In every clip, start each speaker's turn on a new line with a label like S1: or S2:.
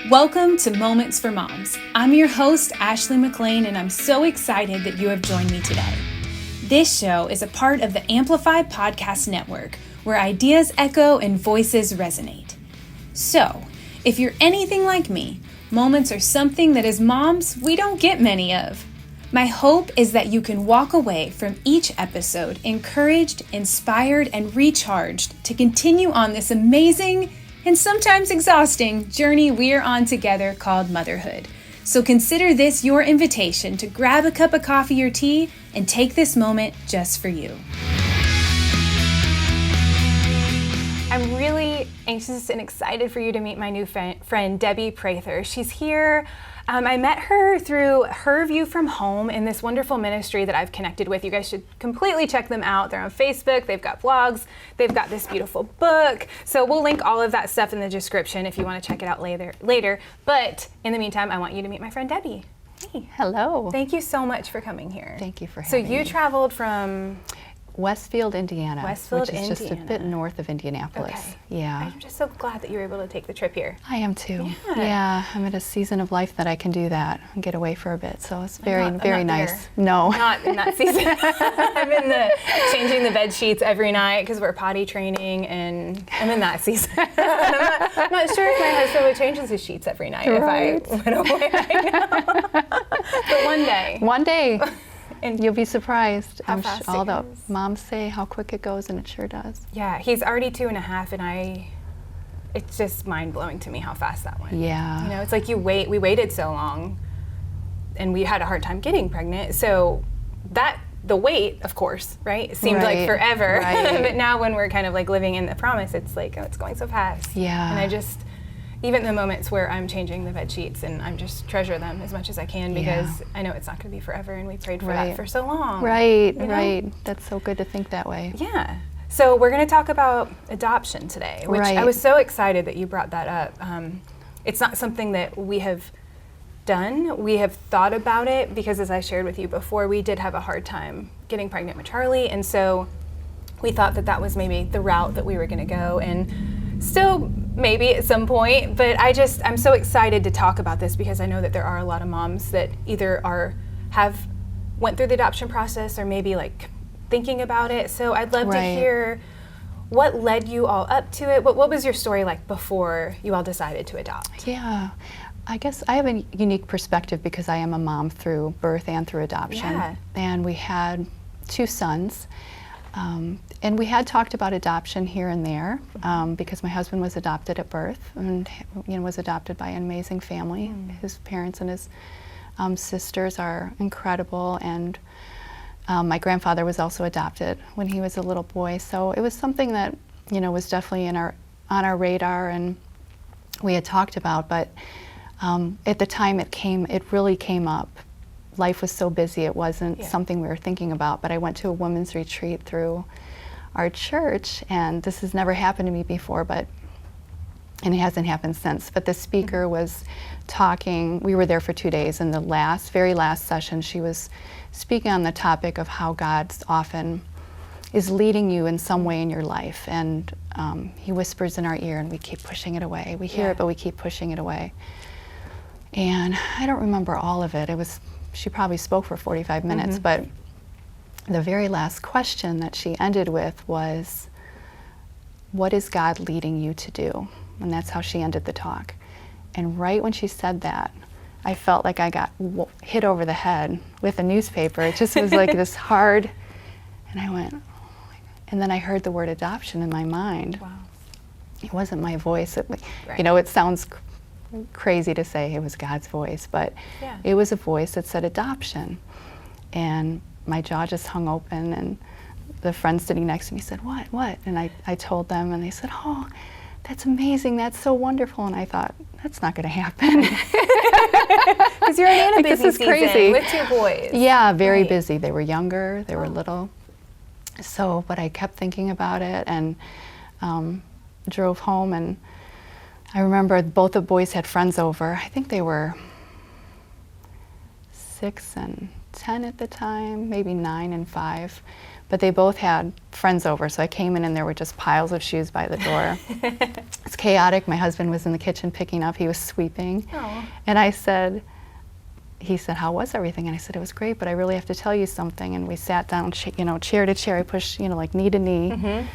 S1: Welcome to Moments for Moms. I'm your host, Ashley McLean, and I'm so excited that you have joined me today. This show is a part of the Amplify Podcast Network, where ideas echo and voices resonate. So, if you're anything like me, moments are something that as moms, we don't get many of. My hope is that you can walk away from each episode encouraged, inspired, and recharged to continue on this amazing and sometimes exhausting journey we're on together called motherhood. So consider this your invitation to grab a cup of coffee or tea and take this moment just for you. I'm really anxious and excited for you to meet my new friend, Debbie Prather. She's here. I met her through Her View from Home in this wonderful ministry that I've connected with. You guys should completely check them out. They're on Facebook. They've got vlogs. They've got this beautiful book. So we'll link all of that stuff in the description if you want to check it out later. But in the meantime, I want you to meet my friend Debbie. Hey.
S2: Hello.
S1: Thank you so much for coming here.
S2: Thank you for having me.
S1: So you traveled from
S2: Westfield, Indiana,
S1: Westfield,
S2: which is just a bit north of Indianapolis.
S1: Okay.
S2: Yeah.
S1: I'm just so glad that you were able to take the trip here.
S2: I am too.
S1: Yeah.
S2: I'm at a season of life that I can do that and get away for a bit. So it's very
S1: I'm not
S2: nice.
S1: there.
S2: No.
S1: Not in that season. I'm in the changing the bed sheets every night because we're potty training, and I'm in that season. I'm not sure if my husband would change his sheets every night if I went away right now. But one day.
S2: And you'll be surprised.
S1: How fast
S2: all
S1: it
S2: the
S1: goes.
S2: moms say how quick it goes, and it sure does.
S1: Yeah, he's already 2.5, and it's just mind blowing to me how fast that went.
S2: Yeah.
S1: You know, it's like we waited so long, and we had a hard time getting pregnant. So the wait, of course, right? It seemed like forever.
S2: Right.
S1: But now when we're kind of like living in the promise, it's like, oh, it's going so fast.
S2: Yeah.
S1: And even the moments where I'm changing the bed sheets, and I'm just treasure them as much as I can because I know it's not going to be forever, and we prayed for that for so long.
S2: Right,
S1: you know?
S2: right. That's so good to think that way.
S1: Yeah. So we're going to talk about adoption today, which I was so excited that you brought that up. It's not something that we have done. We have thought about it because, as I shared with you before, we did have a hard time getting pregnant with Charlie, and so we thought that was maybe the route that we were going to go, and still maybe at some point, but I'm so excited to talk about this because I know that there are a lot of moms that either went through the adoption process or maybe like thinking about it. So I'd love to hear what led you all up to it. What was your story like before you all decided to adopt?
S2: Yeah. I guess I have a unique perspective because I am a mom through birth and through adoption.
S1: Yeah.
S2: And we had 2 sons. And we had talked about adoption here and there because my husband was adopted at birth and was adopted by an amazing family. His parents and his sisters are incredible, and my grandfather was also adopted when he was a little boy. So it was something that was definitely on our radar, and we had talked about. But at the time, it really came up. Life was so busy, it wasn't something we were thinking about. But I went to a women's retreat through our church, and this has never happened to me before, and it hasn't happened since. But the speaker was talking, we were there for 2 days, and the very last session, she was speaking on the topic of how God often is leading you in some way in your life, and he whispers in our ear, and we keep pushing it away. We hear it, but we keep pushing it away. And I don't remember all of it. She probably spoke for 45 minutes, but the very last question that she ended with was, what is God leading you to do? And that's how she ended the talk. And right when she said that, I felt like I got hit over the head with a newspaper. It just was like this hard, and I went, oh my God. And then I heard the word adoption in my mind.
S1: Wow.
S2: It wasn't my voice. It sounds crazy to say it was God's voice, but it was a voice that said adoption. And my jaw just hung open, and the friend sitting next to me said, what? And I told them, and they said, oh, that's amazing, that's so wonderful. And I thought, that's not going to happen.
S1: Because you're in a busy
S2: this is
S1: season
S2: crazy.
S1: with 2 boys.
S2: Yeah, very busy. They were younger, they were little. So, but I kept thinking about it, and drove home, and I remember both the boys had friends over. I think they were 6 and 10 at the time, maybe 9 and 5. But they both had friends over, so I came in and there were just piles of shoes by the door. It's chaotic. My husband was in the kitchen picking up. He was sweeping.
S1: Oh.
S2: And he said, how was everything? And I said, it was great, but I really have to tell you something. And we sat down, chair to chair. I pushed, like knee to knee.
S1: Mm-hmm.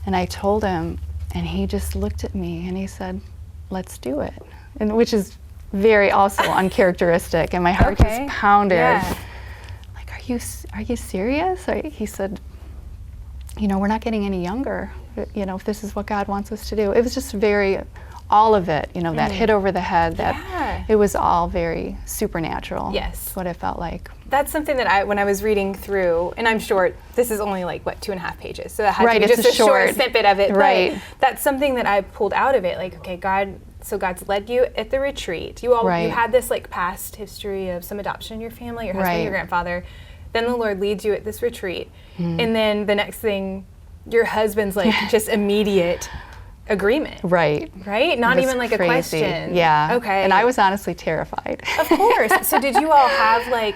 S2: And I told him, and he just looked at me and he said, let's do it. And which is very also uncharacteristic. And my heart just pounded.
S1: Yeah.
S2: Like, are you serious? He said, we're not getting any younger. If this is what God wants us to do. It was just all of it, that hit over the head, it was all very supernatural.
S1: Yes.
S2: That's what it felt like.
S1: That's something that when I was reading through, and I'm short, this is only 2.5 pages, so that has to be
S2: it's
S1: just a short snippet of it.
S2: Right.
S1: But that's something that I pulled out of it, okay, God's led you at the retreat. You had this past history of some adoption in your family, your husband, your grandfather. Then the Lord leads you at this retreat. And then the next thing, your husband's just immediate agreement.
S2: Right.
S1: Not even a
S2: crazy.
S1: question.
S2: Yeah.
S1: Okay.
S2: And I was honestly terrified.
S1: Of course. So did you all have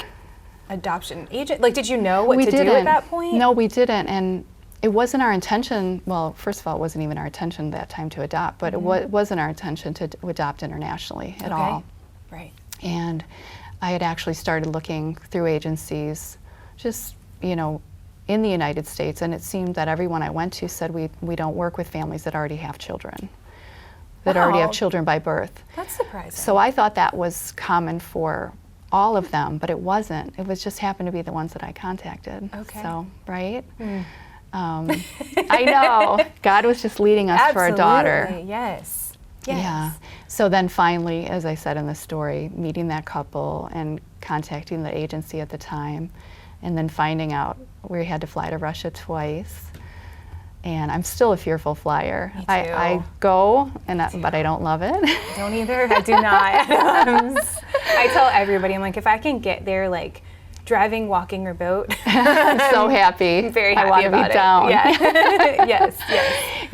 S1: adoption agent? Did you know what to do at that point?
S2: No, we didn't. And it wasn't our intention. Well, first of all, it wasn't even our intention that time to adopt, but it wasn't our intention to adopt internationally at all.
S1: Right.
S2: And I had actually started looking through agencies just, in the United States, and it seemed that everyone I went to said we don't work with families that already have children, already have children by birth.
S1: That's surprising.
S2: So I thought that was common for all of them, but it wasn't. It was just happened to be the ones that I contacted.
S1: Okay.
S2: So, right? I know. God was just leading us for a daughter.
S1: Absolutely, yes.
S2: Yeah. So then finally, as I said in the story, meeting that couple and contacting the agency at the time, and then finding out we had to fly to Russia twice. And I'm still a fearful flyer.
S1: Me too.
S2: I go, but I don't love it.
S1: I don't either. I do not. I tell everybody, I'm if I can get there, driving, walking, or boat.
S2: I'm so happy.
S1: I'm very happy
S2: I want
S1: about
S2: to be down.
S1: Yeah. Yes.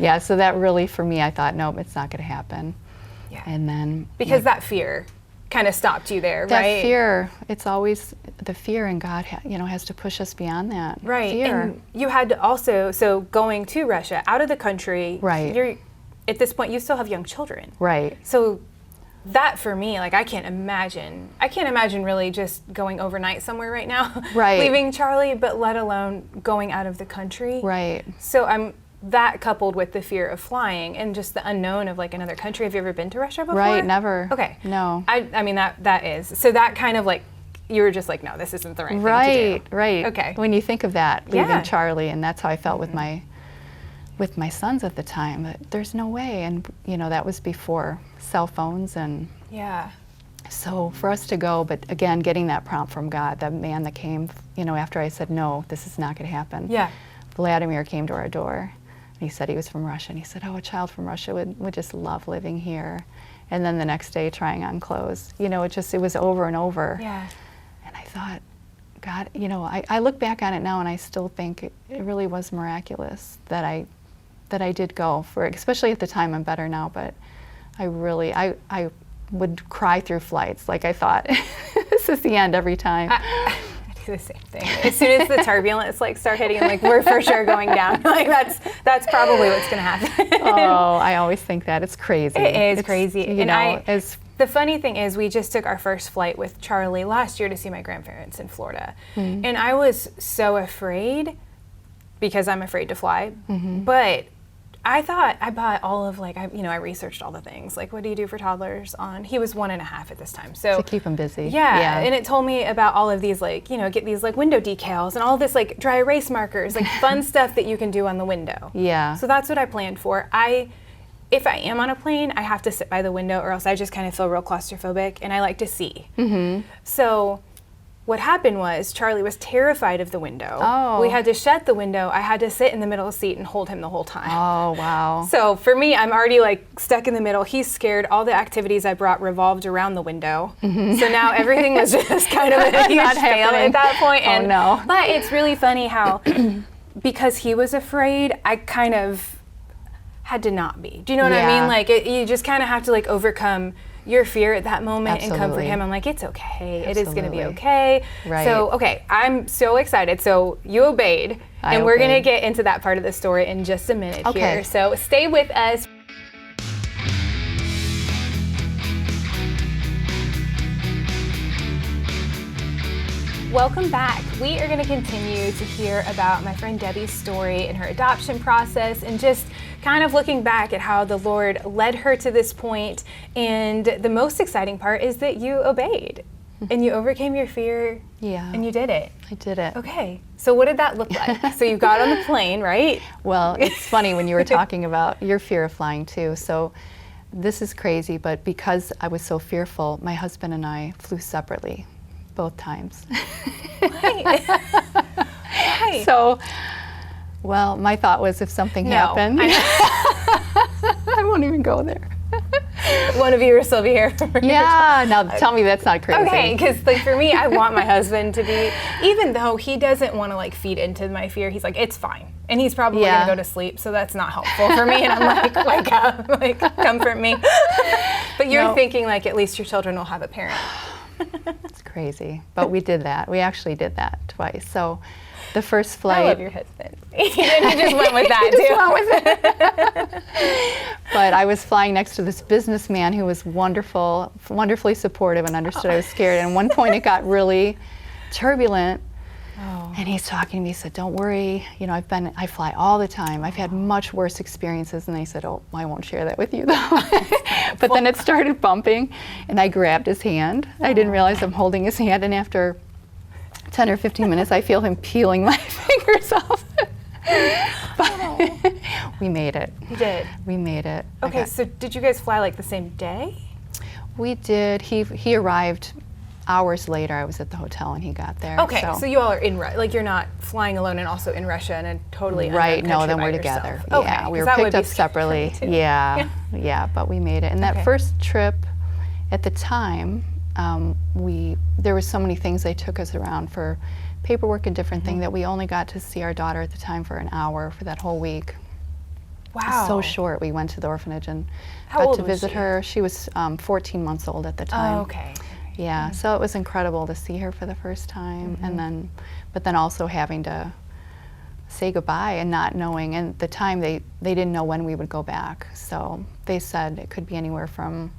S2: Yeah, so that really, for me, I thought, nope, it's not going to happen.
S1: Yeah.
S2: And then...
S1: Because that fear kind of stopped you there,
S2: that
S1: right?
S2: That fear, it's always the fear, and God has to push us beyond that fear.
S1: And you had to also, so going to Russia, out of the country,
S2: right.
S1: At this point, you still have young children.
S2: Right.
S1: So that for me, I can't imagine really just going overnight somewhere right now,
S2: right.
S1: leaving Charlie, but let alone going out of the country.
S2: Right.
S1: So that coupled with the fear of flying and just the unknown of another country. Have you ever been to Russia before?
S2: Right, never.
S1: Okay.
S2: No.
S1: I mean, that is. So that kind of you were just no, this isn't the right thing to do.
S2: Right.
S1: Okay.
S2: When you think of that, leaving Charlie, and that's how I felt with my sons at the time, that there's no way. And, that was before cell phones and...
S1: Yeah.
S2: So for us to go, but again, getting that prompt from God, the man that came, after I said, no, this is not going to happen.
S1: Yeah.
S2: Vladimir came to our door. He said he was from Russia, and he said, a child from Russia would just love living here. And then the next day, trying on clothes. It was over and over.
S1: Yeah.
S2: And I thought, God, I look back on it now, and I still think it really was miraculous that I did go for it. Especially at the time, I'm better now, but I would cry through flights. I thought, this is the end every time.
S1: I do the same thing. As soon as the turbulence start hitting, I'm we're for sure going down. That's probably what's going to happen.
S2: Oh, I always think that. It's crazy.
S1: It is crazy.
S2: The
S1: funny thing is, we just took our first flight with Charlie last year to see my grandparents in Florida.
S2: Mm-hmm.
S1: And I was so afraid because I'm afraid to fly.
S2: Mm-hmm.
S1: But I thought I bought all of I researched all the things. What do you do for toddlers he was 1.5 at this time. So
S2: to keep him busy.
S1: Yeah. And it told me about all of these get these window decals and all this dry erase markers, fun stuff that you can do on the window.
S2: Yeah.
S1: So that's what I planned for. If I am on a plane, I have to sit by the window or else I just kind of feel real claustrophobic, and I like to see.
S2: Mm-hmm.
S1: So what happened was Charlie was terrified of the window.
S2: Oh.
S1: We had to shut the window. I had to sit in the middle of the seat and hold him the whole time.
S2: Oh, wow.
S1: So for me, I'm already stuck in the middle. He's scared. All the activities I brought revolved around the window. Mm-hmm. So now everything was just kind of a huge fail at that point. And,
S2: no.
S1: But it's really funny how, because he was afraid, I kind of had to not be. Do you know what I mean? You just kind of have to overcome your fear at that moment and comfort
S2: Absolutely.
S1: him. I'm like, it's okay. It is
S2: Absolutely.
S1: going to be okay.
S2: Right.
S1: So, okay, I'm so excited. So you obeyed, and we're going to get into that part of the story in just a minute here. So stay with us. Welcome back. We are going to continue to hear about my friend Debbie's story and her adoption process, and just kind of looking back at how the Lord led her to this point. And the most exciting part is that you obeyed and you overcame your fear.
S2: Yeah.
S1: And you did it.
S2: I did it.
S1: Okay. So what did that look like? So you got on the plane, right?
S2: Well, it's funny when you were talking about your fear of flying too. So this is crazy, but because I was so fearful, my husband and I flew separately both times.
S1: Right. Right.
S2: So, well, my thought was if something happened, I won't even go there.
S1: One of you will still be here.
S2: Yeah, now tell me that's not crazy.
S1: Okay, because like for me, I want my husband to be, even though he doesn't want to like feed into my fear, he's like, it's fine. And he's probably gonna go to sleep, so that's not helpful for me. And I'm like, wake up, like comfort me. But you're thinking like at least your children will have a parent.
S2: It's crazy, but we did that. We actually did that twice. So the first flight.
S1: I love your husband. He just went with that too.
S2: But I was flying next to this businessman who was wonderful, wonderfully supportive, and understood I was scared. And at one point it got really turbulent. And he's talking to me, he said, don't worry, you know, I fly all the time. I've had much worse experiences. And I said, oh, I won't share that with you though. But then it started bumping and I grabbed his hand. I didn't realize I'm holding his hand, and after 10 or 15 minutes, I feel him peeling my fingers off. But we made it.
S1: You did?
S2: We made it.
S1: Okay, so did you guys fly like the same day?
S2: We did. He arrived hours later. I was at the hotel and he got there.
S1: Okay, so you all are in Russia, like you're not flying alone and also in Russia and a totally
S2: right. No, then we're
S1: yourself.
S2: together.
S1: Okay,
S2: yeah, we were picked up separately. Yeah, but we made it. And that first trip, at the time, there was so many things they took us around for paperwork and different things that we only got to see our daughter at the time for an hour for that whole week.
S1: Wow.
S2: So short. We went to the orphanage and
S1: got
S2: to visit her. She was 14 months old at the time.
S1: Oh, okay.
S2: Yeah, so it was incredible to see her for the first time, and but then also having to say goodbye and not knowing. And at the time they didn't know when we would go back, so they said it could be anywhere from,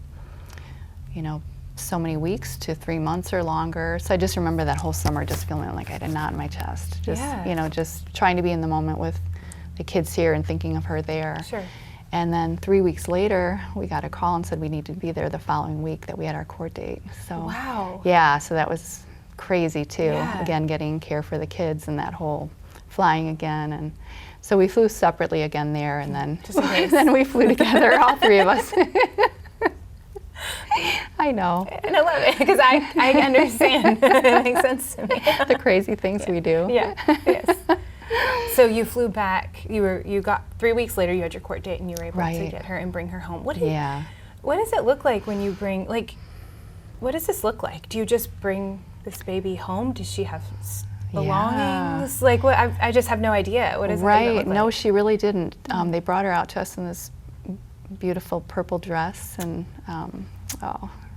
S2: you know, so many weeks to 3 months or longer. So I just remember that whole summer just feeling like I had a knot in my chest, just you know, just trying to be in the moment with the kids here and thinking of her there.
S1: Sure.
S2: And then 3 weeks later, we got a call and said we need to be there the following week, that we had our court date. So
S1: wow.
S2: Yeah, so that was crazy too.
S1: Yeah.
S2: Again, getting care for the kids and that whole flying again. And so we flew separately again there, and then then we flew together, all three of us. I know.
S1: And I love it because I understand. It makes sense to me.
S2: The crazy things we do.
S1: Yeah. Yes. So you flew back. You got 3 weeks later. You had your court date, and you were able to get her and bring her home. What does it look like when you bring what does this look like? Do you just bring this baby home? Does she have belongings? Like what? I just have no idea. What does it look like?
S2: No, she really didn't. They brought her out to us in this beautiful purple dress, and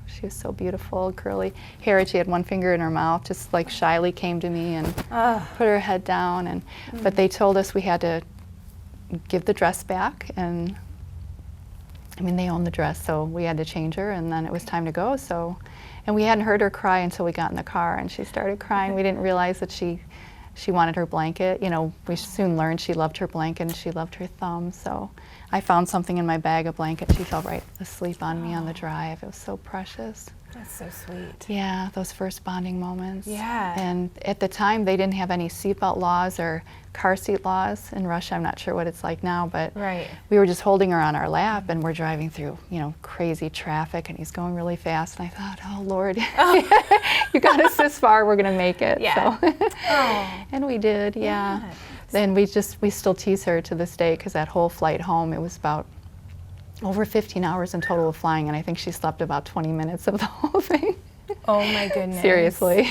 S2: she was so beautiful, curly hair. She had one finger in her mouth, just like shyly came to me and put her head down. But they told us we had to give the dress back, and I mean, they owned the dress, so we had to change her, and then it was time to go. So, and we hadn't heard her cry until we got in the car, and she started crying. We didn't realize that she wanted her blanket. You know, we soon learned she loved her blanket and she loved her thumb. So I found something in my bag, a blanket. She fell right asleep on me on the drive. It was so precious.
S1: That's so sweet.
S2: Yeah, those first bonding moments.
S1: Yeah.
S2: And at the time, they didn't have any seatbelt laws or car seat laws in Russia. I'm not sure what it's like now, but we were just holding her on our lap, and we're driving through, you know, crazy traffic, and he's going really fast. And I thought, oh Lord, you got us this far, we're gonna make it.
S1: Yeah.
S2: So. And we did, yeah. Then we still tease her to this day, because that whole flight home, it was about over 15 hours in total of flying, and I think she slept about 20 minutes of the whole thing.
S1: Oh my goodness.
S2: Seriously.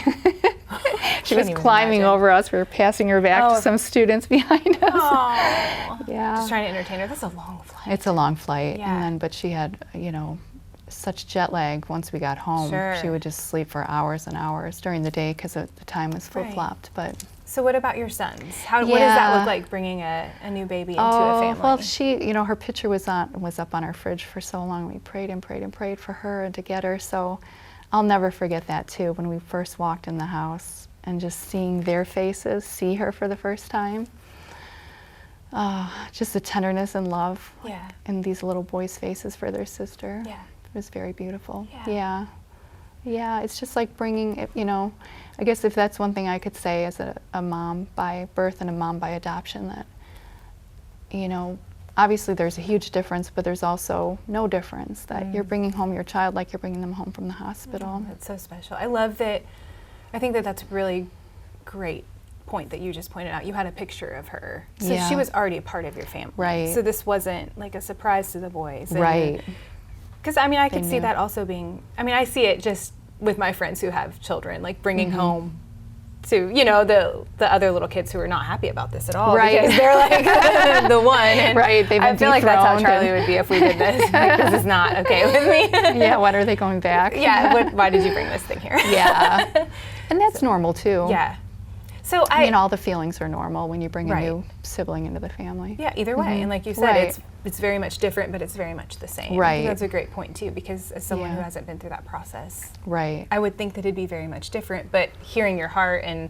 S2: She was climbing over us. We were passing her back to some students behind us.
S1: Oh.
S2: Yeah.
S1: Just trying to entertain her. That's a long flight.
S2: It's a long flight.
S1: Yeah.
S2: And then, but she had, you know, such jet lag once we got home.
S1: Sure.
S2: She would just sleep for hours and hours during the day because the time was flip-flopped. But
S1: so what about your sons? What does that look like, bringing a new baby into a family?
S2: Well, she, her picture was up on our fridge for so long. We prayed and prayed and prayed for her and to get her. So I'll never forget that too, when we first walked in the house and just seeing their faces, see her for the first time. Just the tenderness and love in these little boys' faces for their sister.
S1: Yeah.
S2: It was very beautiful. Yeah, it's just like bringing it, I guess if that's one thing I could say as a mom by birth and a mom by adoption, that, obviously there's a huge difference, but there's also no difference, that you're bringing home your child like you're bringing them home from the hospital.
S1: That's so special. I love that. I think that that's a really great point that you just pointed out. You had a picture of her. So she was already a part of your family.
S2: Right.
S1: So this wasn't like a surprise to the boys.
S2: Right.
S1: Because, I could see that also being, I see it just with my friends who have children, like bringing home to, the other little kids who are not happy about this at all.
S2: Right.
S1: Because they're like the one. And
S2: right. They've been
S1: I feel like that's how Charlie would be if we did this. Like, this is not okay with me.
S2: Yeah, when are they going back?
S1: Yeah, why did you bring this thing here?
S2: Yeah. And that's normal too.
S1: Yeah. So
S2: all the feelings are normal when you bring a new sibling into the family.
S1: Yeah, either way. And like you said, it's very much different, but it's very much the same.
S2: Right.
S1: I think that's a great point too, because as someone who hasn't been through that process,
S2: I
S1: would think that it'd be very much different. But hearing your heart and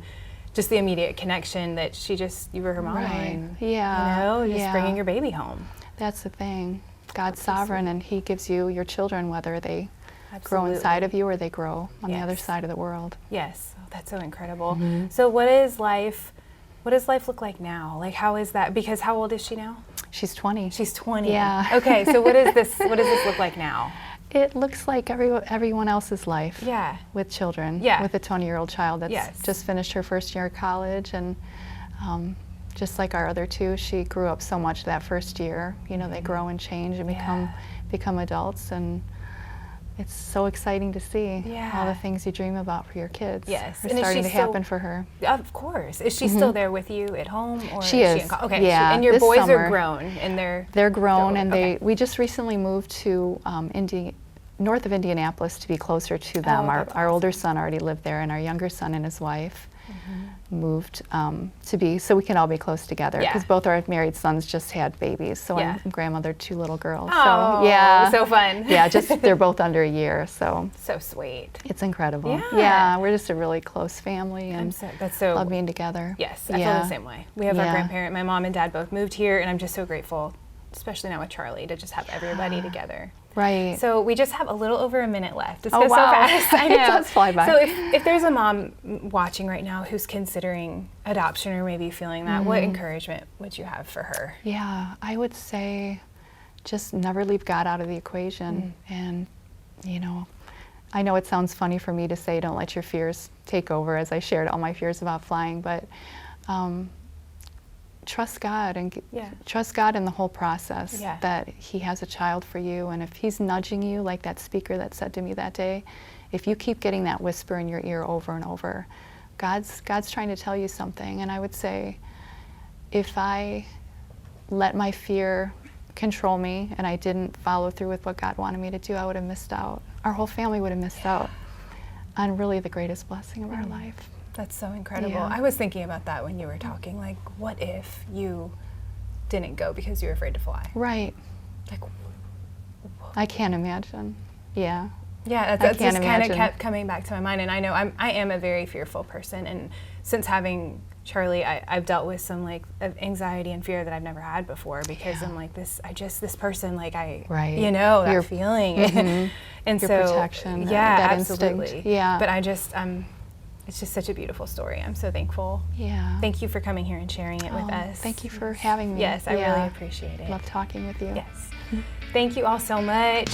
S1: just the immediate connection that you were her mom, and, just bringing your baby home.
S2: That's the thing. God's sovereign, and He gives you your children, whether they grow inside of you or they grow on the other side of the world.
S1: Yes. That's so incredible. So what does life look like now? Like, how is that? Because how old is she now?
S2: She's 20.
S1: She's 20.
S2: Yeah.
S1: Okay, so what does this look like now?
S2: It looks like everyone else's life.
S1: Yeah.
S2: With children.
S1: Yeah.
S2: With a 20-year-old child that's just finished her first year of college, and just like our other two, she grew up so much that first year. They grow and change and become adults, and it's so exciting to see all the things you dream about for your kids.
S1: Yes,
S2: are starting to happen for her.
S1: Of course. Is she still there with you at home, or
S2: she is?
S1: Okay.
S2: Yeah.
S1: And your boys
S2: summer,
S1: are grown, and
S2: they're grown, and we just recently moved to north of Indianapolis to be closer to them. Our older son already lived there, and our younger son and his wife moved so we can all be close together, because both our married sons just had babies. So I'm grandmothered 2 little girls.
S1: Oh,
S2: so
S1: so fun.
S2: they're both under a year, so
S1: sweet.
S2: It's incredible. Yeah, we're just a really close family, and
S1: that's so
S2: love being together.
S1: Yes, I feel the same way. We have our grandparent, my mom and dad both moved here, and I'm just so grateful, especially now with Charlie, to just have everybody together.
S2: Right.
S1: So we just have a little over a minute left. This
S2: goes
S1: so fast. I know.
S2: It does fly by.
S1: So if there's a mom watching right now who's considering adoption or maybe feeling that, what encouragement would you have for her?
S2: Yeah, I would say just never leave God out of the equation. And, I know it sounds funny for me to say don't let your fears take over, as I shared all my fears about flying, but trust God and trust God in the whole process, that He has a child for you. And if He's nudging you, like that speaker that said to me that day, if you keep getting that whisper in your ear over and over, God's trying to tell you something. And I would say, if I let my fear control me and I didn't follow through with what God wanted me to do, I would have missed out. Our whole family would have missed out on really the greatest blessing of our life.
S1: That's so incredible.
S2: Yeah.
S1: I was thinking about that when you were talking. Like, what if you didn't go because you were afraid to fly?
S2: Right.
S1: Like,
S2: I can't imagine. Yeah.
S1: Yeah, that just kind of kept coming back to my mind. And I know I am a very fearful person. And since having Charlie, I've dealt with some anxiety and fear that I've never had before, because I'm like this person, like that feeling. And
S2: your
S1: so
S2: protection,
S1: that
S2: absolutely.
S1: Instinct.
S2: Yeah.
S1: But it's just such a beautiful story. I'm so thankful.
S2: Yeah.
S1: Thank you for coming here and sharing it with us.
S2: Thank you for having me.
S1: Yes, I really appreciate it.
S2: Love talking with you.
S1: Yes. Thank you all so much.